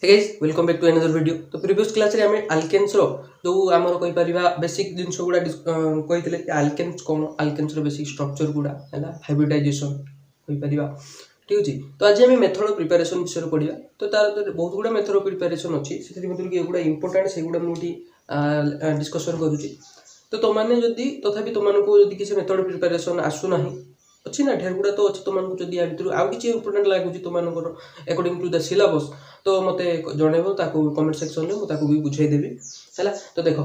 Hey guys welcome back to another video. तो previous class रे हमें अल्केन्स रो जो आमर कहि परिबा बेसिक जिंस गुडा कहितले कि अल्केन्स कोन अल्केन्स रो बेसिक स्ट्रक्चर गुडा हैला हाइब्रिडाइजेशन कहि परिबा। ठीक अछि। तो आज हम मेथड ऑफ प्रिपरेशन विषय पढिबा। तो तार बहुत गुडा मेथड ऑफ प्रिपरेशन अछि सेति मतलब कि एगुडा इंपोर्टेंट से गुडा मुठी डिस्कशन करूची। तो तो माने जदी तथापि तो मानको जदी किसी मेथड ऑफ प्रिपरेशन आसु नाही अच्छी ना ढेर गुडा तो अच्छी तुम जदि या भितर आउ किसी इंपोर्टेंट लगुच तुम अकॉर्डिंग टू द सिलेबस तो मते जनइबो ताको कमेंट सेक्शन में ताको भी बुझाई देबी हैला। तो देखो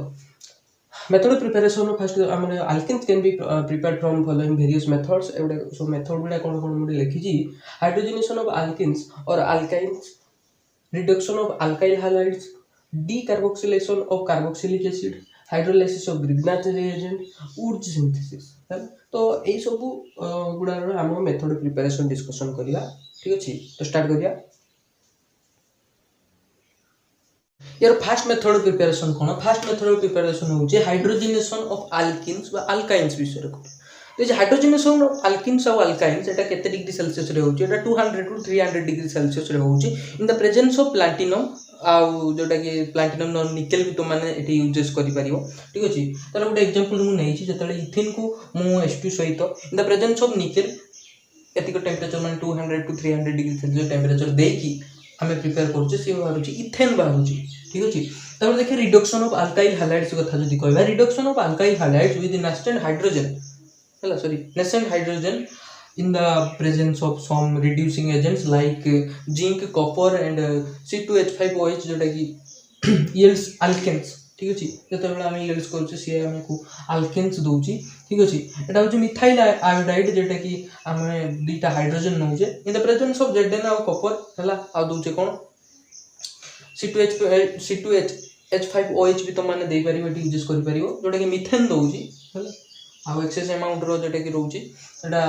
मेथड ऑफ प्रिपरेशन फर्स्ट हमने alkanes can be prepared from following various methods एवडे सो मेथड गुडा कोन कोन मुडी लिखि जी हाइड्रोजनेशन ऑफ अल्केन्स और alkynes, reduction of alkyl halides, decarboxylation of carboxylic acid, hydrolysis of Grignard reagent, Wurtz synthesis. तो यही सब गुड़ा आम मेथड ऑफ प्रिपरेशन डिस्कशन करिया। ठीक अछि। तो स्टार्ट करिया। यार fast method of preparation cone fast method of preparation होचे हाइड्रोजनेशन ऑफ अल्किन्स बा अल्काइन्स विषय को। तो जे हाइड्रोजनेशन ऑफ अल्किन्स और अल्काइन्स एटा केते डिग्री सेल्सियस रे होचे एटा 200 टू 300 डिग्री सेल्सियस रे होचे इन द प्रेजेंस ऑफ प्लैटिनम आउ जोटा कि प्लैटिनम नॉन निकेल भी तो माने एटी यूजेस करि परियो। ठीक अछि। ताले गुड एग्जांपल मु नै छी जतले इथिन को मु H2 सहित in the presence of nickel एतिको टेंपरेचर माने 200 टू 300 डिग्री सेल्सियस टेंपरेचर देकी हमें प्रिपेयर करछे से बारुची इथेन बारुची। ठीक अछि। तब देखिए रिडक्शन ऑफ अल्काइल हैलाइड्स कथा जदि कहबा reduction of alkyl halides with nascent hydrogen हैला sorry nascent hydrogen in the presence of some reducing agents like zinc, copper and C2H5OH जोटा कि yields alkenes। ठीक अछि। जते बेला हम yields करछे से हमको alkenes दोउची। ठीक अछि। एटा होची मिथाइल आयोडाइड जेटा कि हमें दुईटा हाइड्रोजन नउजे in the presence of Zn और कॉपर हैला आ दोउचे कोन C2H5OH भी तो माने दे परिबो एटी यूज करि परिबो जोटा कि मिथेन दोउची हैला आ एक्सेस अमाउंट रो जेटा कि रहउची एटा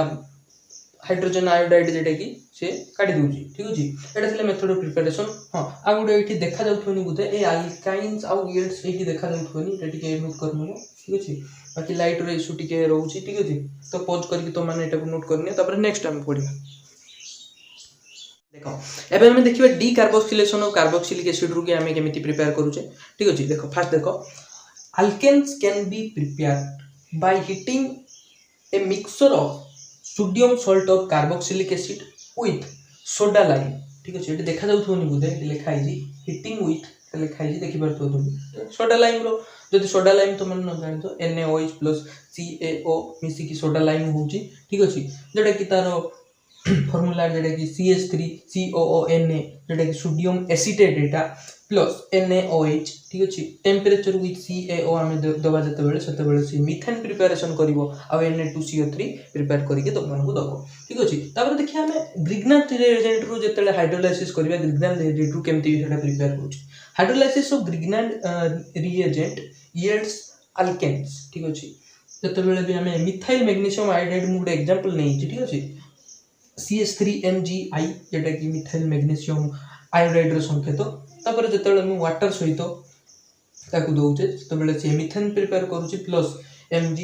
हाइड्रोजन आयोडाइड जेटा कि से काटी दोउची। ठीक अछि। एटा थिले मेथड ऑफ प्रिपरेशन। हां आ गुडे एठी देखा जाउथोनी बुते ए अल्काइन्स आ यील्ड्स एठी देखा जाउथोनी एटा टिके नोट करनो। ठीक अछि। बाकी लाइट रो इशू टिके रहउची। ठीक अछि। तो पॉज करके तो माने एटा को नोट करने तापर नेक्स्ट टाइम पढिबा। देखो एबे हम देखिबा D carboxylation of carboxylic acid रु के हमें केमिति प्रिपेयर करूचे। ठीक अछि। देखो फर्स्ट देखो alkanes can be prepared by heating a mixture of sodium salt of carboxylic acid with soda lime. ठीक अछि। एटी देखा जाउथोनी बुदे एटी लिखा आइजी हीटिंग विथ लिखा आइजी देखि परथो तुम सोडा लाइम रो जदि सोडा लाइम तो मन न जानि तो NaOH प्लस CaO मिसी की सोडा लाइम होउची। ठीक अछि। जेटा कि तारो फॉर्मूला जेटा कि CH3COONA जेटा कि सोडियम एसीटेट एटा प्लस NaOH। ठीक अछि। टेंपरेचर विथ CaO हमें दबा जते बेले सते बेले से मीथेन प्रिपरेशन करिवो आ Na2CO3 प्रिपेयर करिके तो मानकु दबो। ठीक अछि। तापर देखिया हमें ग्रिग्नाच रिएजेंट रु जतेले हाइड्रोलाइसिस करिवा ग्रिग्नाच रिएजेंट रु केमति सेटा प्रिपेयर करूची hydrolysis of Grignard reagent yields alkanes. ठीक अछि। जते बेले भी हमें मिथाइल मैग्नीशियम आयोडाइड मु एग्जांपल नै छी। ठीक अछि। CH3MgI जेटा कि मिथाइल मैग्नीशियम आयोडाइड रो संकेत तापर जतेले हम वाटर सहित ताकू दोउचे तो बेले से मिथेन प्रिपेयर करूची प्लस Mg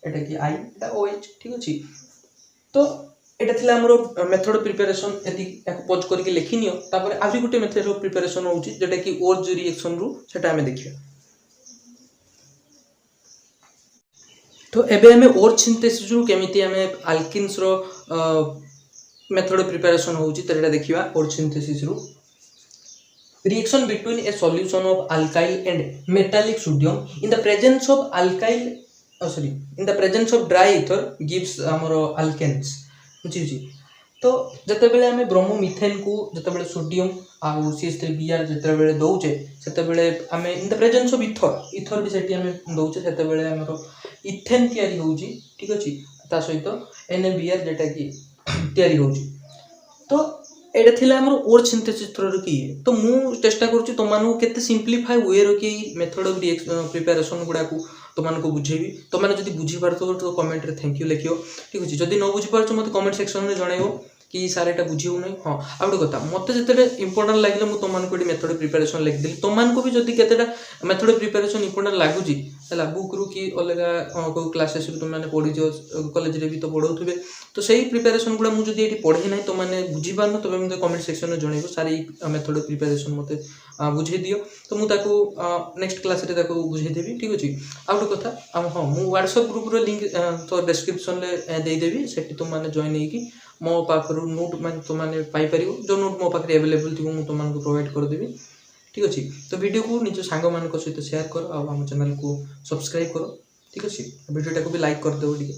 एटा कि I एटा OH। ठीक अछि। तो एटा थिला हमरो मेथड प्रिपरेशन एति एक पॉज करके लिखिनियो तापर आजि गुटे मेथड ऑफ प्रिपरेशन होउची जेटा कि ओर्ज रिएक्शन रु सेटा हमें देखियो। तो एबे हमें ओर्ज सिंथेसिस रु केमिति हमें अल्किन्स रो मेथड ऑफ प्रिपरेशन होउची तरेटा देखिबा ओर्ज सिंथेसिस रु reaction between a solution of alkyl and metallic sodium in the presence of in the presence of dry ether gives amaro alkenes बुझी। तो जते बेले हमें ब्रोमो मिथेन को जते बेले सोडियम आ CH3Br जते बेले दोउचे सेते बेले हमें इन द प्रेजेंस ऑफ ईथर भी सेटी हमें दोउचे सेते बेले हमरो इथेन तयारी होउची। ठीक अछि। ता सहित NaBr जेटा कि तयारी होउची। तो एटा थिला हमर ओर्ज सिंथेसिस थ्रू की तो मु चेष्टा करूची तो मानु केते सिंपलीफाई वे रो की मेथड ऑफ प्रिपरेशन गुडा को तो मान को बुझेबी तो माने जदी बुझी पारतो तो कमेंट रे थैंक यू लिखियो। ठीक अछि। जदी न बुझी पारछो मते कमेंट सेक्शन में जणाइबो कि सार एटा बुझी हो नहीं हाँ आ गोटे कथा मत जिते इंपोर्टां लगे मुझे तुमको ये मेथड प्रिपेरेसन लिखिदेली तुमको भी जब केतेटा मेथड प्रिपेरेसन इंपोर्टां लगुच है बुक रू कि अलग कौ क्लासेस तुमने पढ़ीज कॉलेज भी तो पढ़ाऊे तो सही प्रिपेरेसन गुड़ा मुझे ये पढ़ी ना तुमने बुझीपार तुम मतलब कमेंट सेक्शन में जनइब सार ये मेथड प्रिपेरेसन मत बुझे दियो तो मुझे नेक्स्ट क्लास बुझेदेवी ठीक अच्छे आ गए कथा हाँ मुझे व्हाट्सएप ग्रुप लिंक तो डिस्क्रिप्शन में देदेवी से तुमने जॉइन होगी मो पाखर नोट मैं तुमने पाइपर जो नोट मो पाखे एवेलेबल थी मुझे तुमको प्रोवाइड करदेवी ठीक अच्छे तो वीडियो को निज सांग मान सहित शेयर कर आम चैनल को सब्सक्राइब कर ठीक अच्छे वीडियो टाक भी लाइक करदेव टे।